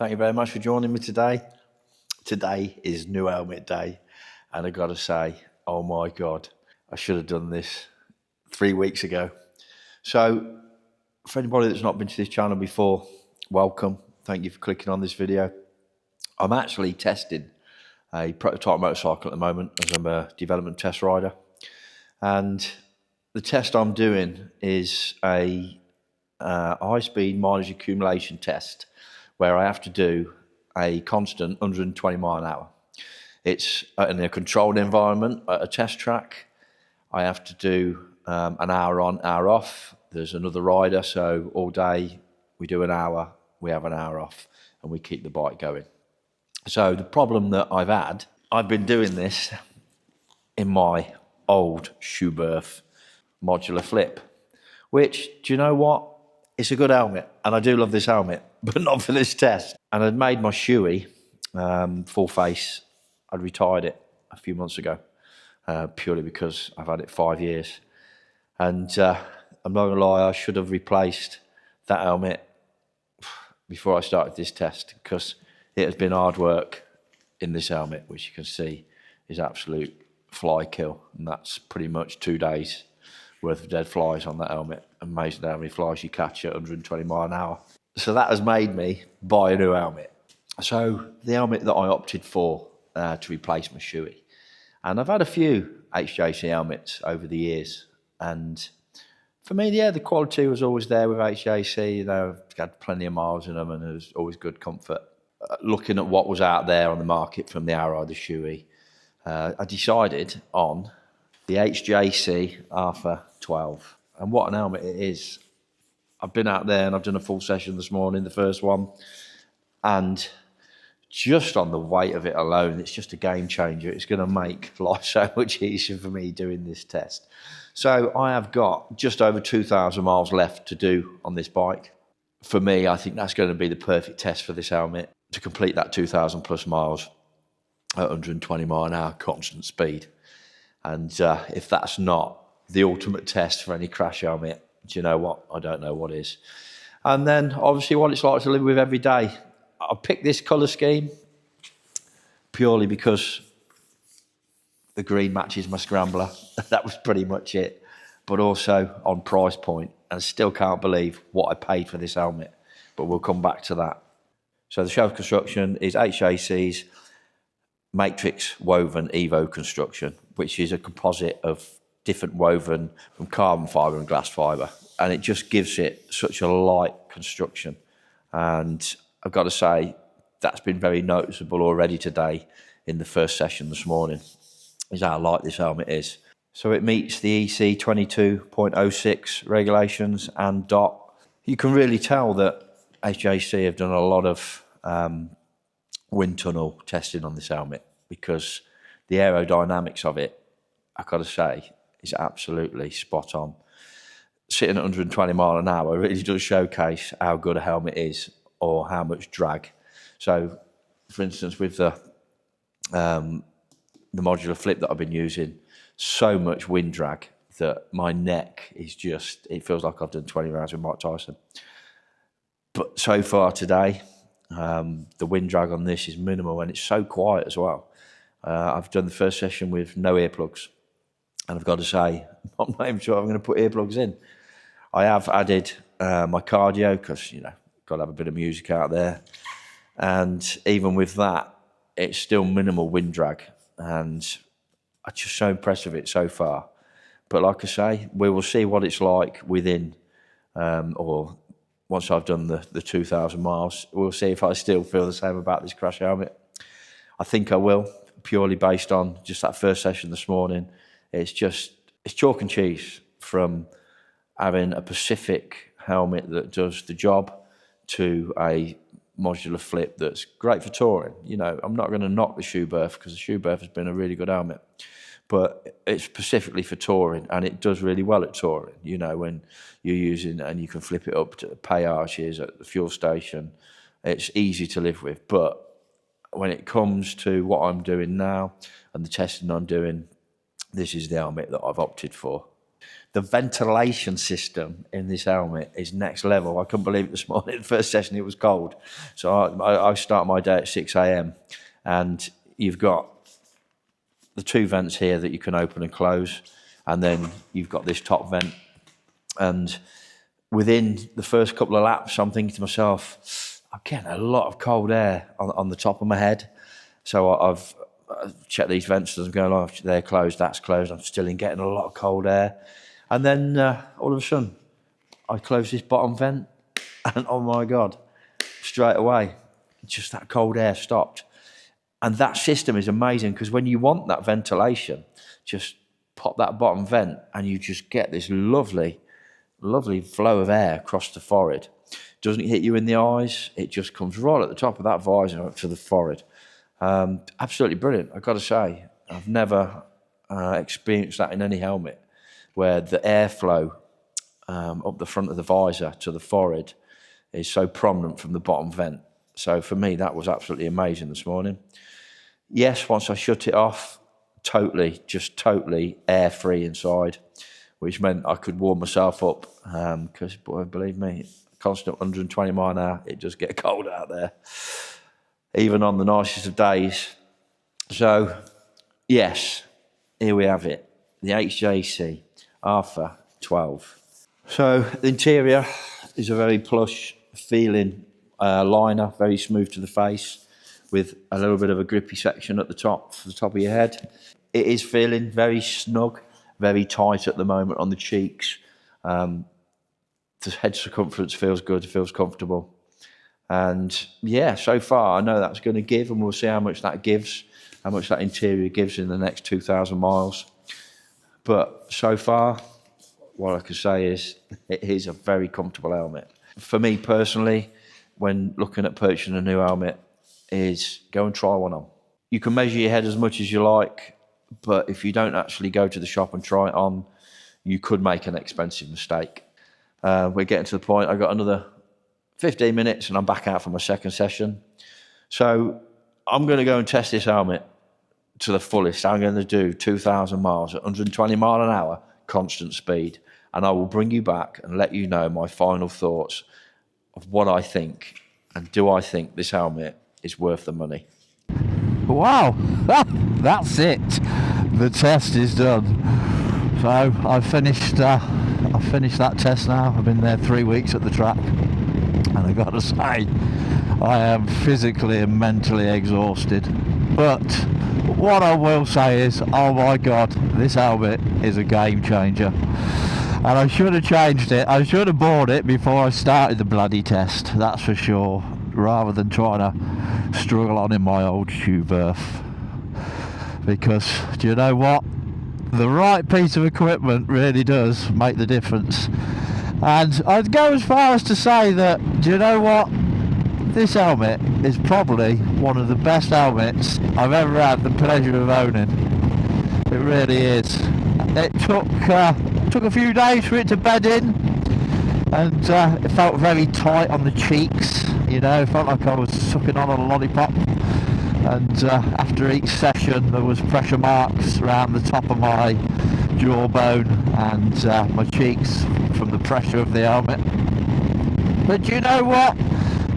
Thank you very much for joining me today. Today is new helmet day, and I've got to say, oh my God, I should have done this 3 weeks ago. So for anybody that's not been to this channel before, welcome. Thank you for clicking on this video. I'm actually testing a prototype motorcycle at the moment as I'm a development test rider. And the test I'm doing is a high-speed mileage accumulation test where I have to do a constant 120 mile an hour. It's in a controlled environment at a test track. I have to do an hour on, hour off. There's another rider, so all day we do an hour, we have an hour off, and we keep the bike going. So the problem that I've had, I've been doing this in my old Rpha modular flip, which, do you know what? It's a good helmet, and I do love this helmet, but not for this test. And I'd made my shoey full face. I'd retired it a few months ago, purely because I've had it 5 years. And I'm not gonna lie, I should have replaced that helmet before I started this test, because it has been hard work in this helmet, which you can see is absolute fly kill. And that's pretty much 2 days worth of dead flies on that helmet. Amazing how many flies you catch at 120 mile an hour. So that has made me buy a new helmet. So the helmet that I opted for to replace my shoey. And I've had a few HJC helmets over the years. And for me, yeah, the quality was always there with HJC. You know, I've had plenty of miles in them and it was always good comfort. Looking at what was out there on the market from the Outrider shoey, I decided on the HJC Rpha 12. And what an helmet it is. I've been out there and I've done a full session this morning, the first one. And just on the weight of it alone, it's just a game changer. It's going to make life so much easier for me doing this test. So I have got just over 2,000 miles left to do on this bike. For me, I think that's going to be the perfect test for this helmet, to complete that 2,000 plus miles at 120 mile an hour constant speed. And if that's not the ultimate test for any crash helmet, do you know what? I don't know what is. And then obviously what it's like to live with every day. I picked this colour scheme purely because the green matches my scrambler. That was pretty much it. But also on price point. And I still can't believe what I paid for this helmet. But we'll come back to that. So the shell construction is HJC's matrix woven Evo construction, which is a composite of different woven from carbon fibre and glass fibre. And it just gives it such a light construction. And I've got to say, that's been very noticeable already today in the first session this morning, is how light this helmet is. So it meets the EC 22.06 regulations and DOT. You can really tell that HJC have done a lot of wind tunnel testing on this helmet, because the aerodynamics of it, I've got to say, is absolutely spot on. Sitting at 120 mile an hour really does showcase how good a helmet is, or how much drag. So, for instance, with the modular flip that I've been using, so much wind drag that my neck is just, it feels like I've done 20 rounds with Mike Tyson. But so far today, the wind drag on this is minimal, and it's so quiet as well. I've done the first session with no earplugs, and I've got to say, I'm not even sure I'm going to put earplugs in. I have added my cardio, because, you know, got to have a bit of music out there. And even with that, it's still minimal wind drag. And I'm just so impressed with it so far. But like I say, we will see what it's like within, or once I've done the 2,000 miles, we'll see if I still feel the same about this crash helmet. I think I will, purely based on just that first session this morning. It's chalk and cheese from having a Pacific helmet that does the job to a modular flip that's great for touring. You know, I'm not going to knock the Rpha, because the Rpha has been a really good helmet, but it's specifically for touring, and it does really well at touring. You know, when you're using, and you can flip it up to pay arches at the fuel station, it's easy to live with. But when it comes to what I'm doing now and the testing I'm doing, this is the helmet that I've opted for. The ventilation system in this helmet is next level. I couldn't believe it this morning. The first session, it was cold. So I start my day at 6 a.m. and you've got the two vents here that you can open and close. And then you've got this top vent. And within the first couple of laps, I'm thinking to myself, I'm getting a lot of cold air on the top of my head. So I've checked these vents as I'm going along. They're closed, that's closed. I'm still getting a lot of cold air. And then all of a sudden, I close this bottom vent, and oh my God, straight away, just that cold air stopped. And that system is amazing, because when you want that ventilation, just pop that bottom vent, and you just get this lovely, lovely flow of air across the forehead. Doesn't hit you in the eyes, it just comes right at the top of that visor up to the forehead. Absolutely brilliant, I've got to say. I've never experienced that in any helmet, where the airflow up the front of the visor to the forehead is so prominent from the bottom vent. So for me, that was absolutely amazing this morning. Yes, once I shut it off, just totally air-free inside, which meant I could warm myself up, because, boy, believe me, constant 120 mile an hour, it does get cold out there, even on the nicest of days. So, yes, here we have it, the HJC Rpha 12. So the interior is a very plush feeling liner, very smooth to the face, with a little bit of a grippy section at the top, for the top of your head. It is feeling very snug, very tight at the moment on the cheeks. The head circumference feels good, feels comfortable. And yeah, so far I know that's going to give, and we'll see how much that gives, how much that interior gives in the next 2,000 miles. But so far, what I can say is it is a very comfortable helmet. For me personally, when looking at purchasing a new helmet, is go and try one on. You can measure your head as much as you like, but if you don't actually go to the shop and try it on, you could make an expensive mistake. We're getting to the point, I've got another 15 minutes and I'm back out for my second session. So I'm going to go and test this helmet to the fullest. I'm going to do 2,000 miles at 120 mile an hour, constant speed. And I will bring you back and let you know my final thoughts of what I think, and do I think this helmet is worth the money. Wow, that's it. The test is done. So I've finished that test now. I've been there 3 weeks at the track, and I got to say, I am physically and mentally exhausted. But what I will say is, oh my God, this helmet is a game changer. And I should have changed it. I should have bought it before I started the bloody test, that's for sure, rather than trying to struggle on in my old shoe berth. Because, do you know what? The right piece of equipment really does make the difference. And I'd go as far as to say that, do you know what? This helmet is probably one of the best helmets I've ever had the pleasure of owning. It really is. It took a few days for it to bed in, and it felt very tight on the cheeks, you know, it felt like I was sucking on a lollipop. And after each session there was pressure marks around the top of my jawbone and my cheeks from the pressure of the helmet. But you know what?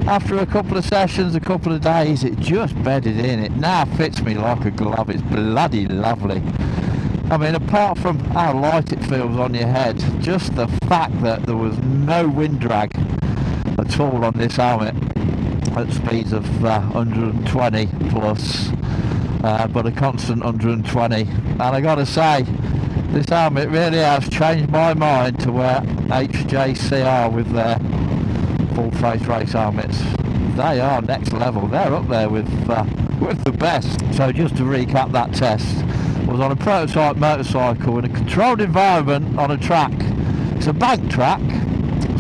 After a couple of sessions, a couple of days, it just bedded in. It now fits me like a glove. It's bloody lovely. I mean, apart from how light it feels on your head, just the fact that there was no wind drag at all on this helmet at speeds of 120 plus, but a constant 120. And I gotta say, this helmet really has changed my mind to where HJC are with their full face race helmets. They are next level. They're up there with the best. So just to recap that test, I was on a prototype motorcycle in a controlled environment on a track. It's a bank track,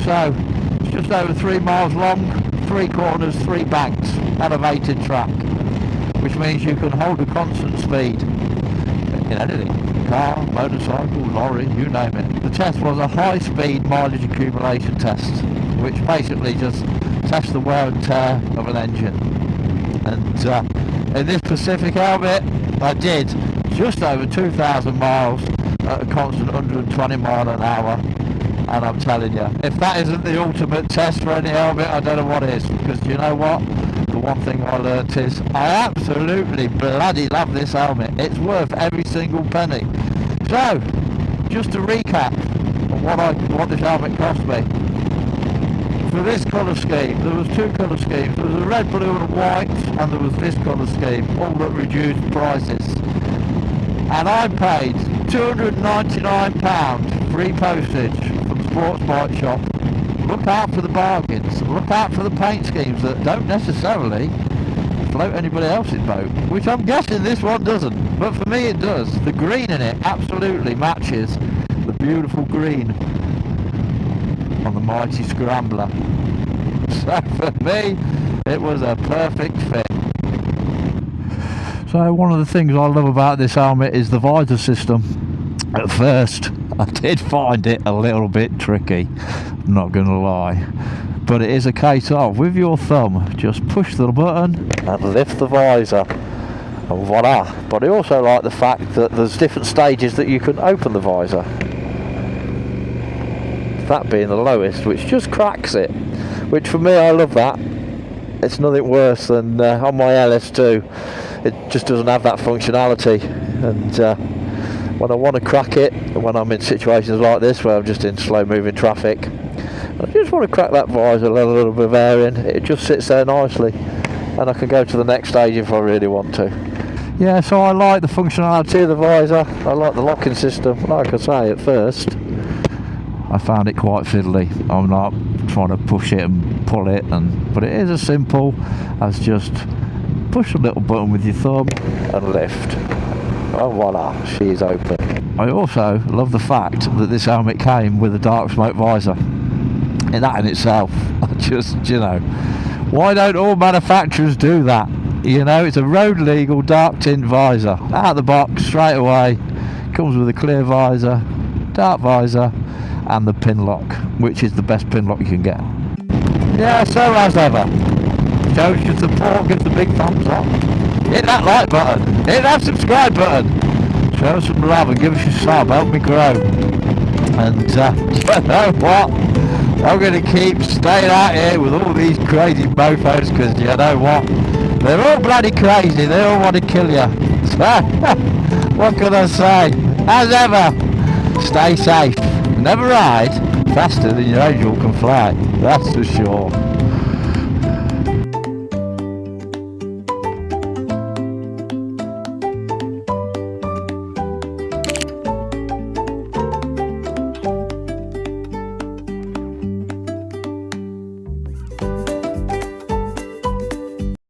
so it's just over 3 miles long, 3 corners, 3 banks, elevated track, which means you can hold a constant speed in anything, car, motorcycle, lorry, you name it. The test was a high-speed mileage accumulation test, which basically just tests the wear and tear of an engine. And in this specific helmet, I did just over 2,000 miles at a constant 120 mile an hour, and I'm telling you, if that isn't the ultimate test for any helmet, I don't know what is. Because you know what, the one thing I learnt is I absolutely bloody love this helmet. It's worth every single penny. So just to recap on what this helmet cost me. For this colour scheme, there was two colour schemes. There was a red, blue and white, and there was this colour scheme, all at reduced prices. And I paid £299 free postage from Sports Bike Shop. Look out for the bargains, look out for the paint schemes that don't necessarily float anybody else's boat, which I'm guessing this one doesn't, but for me it does. The green in it absolutely matches the beautiful green on the mighty Scrambler. So for me, it was a perfect fit. So one of the things I love about this helmet is the visor system. At first, I did find it a little bit tricky, not going to lie. But it is a case of, with your thumb, just push the button and lift the visor. And voila. But I also like the fact that there's different stages that you can open the visor. That being the lowest, which just cracks it, which for me, I love that. It's nothing worse than on my LS2, it just doesn't have that functionality. And when I want to crack it, when I'm in situations like this where I'm just in slow moving traffic, I just want to crack that visor, let a little bit of air in, it just sits there nicely, and I can go to the next stage if I really want to. Yeah, so I like the functionality of the visor, I like the locking system. Like I say, at first I found it quite fiddly. I'm not trying to push it and pull it, but it is as simple as just push a little button with your thumb and lift. Oh voila, she is open. I also love the fact that this helmet came with a dark smoke visor. In that in itself, I just, you know, why don't all manufacturers do that? You know, it's a road legal dark tint visor. Out of the box, straight away, comes with a clear visor, dark visor, and the pin lock, which is the best pin lock you can get. Yeah, so as ever, shows your support, gives a big thumbs up, hit that like button, hit that subscribe button, show us some love and give us your sub, help me grow. And you know what, I'm going to keep staying out here with all these crazy mofos, because you know what, they're all bloody crazy, they all want to kill you. So what can I say, as ever, stay safe. Never ride faster than your angel can fly, that's for sure.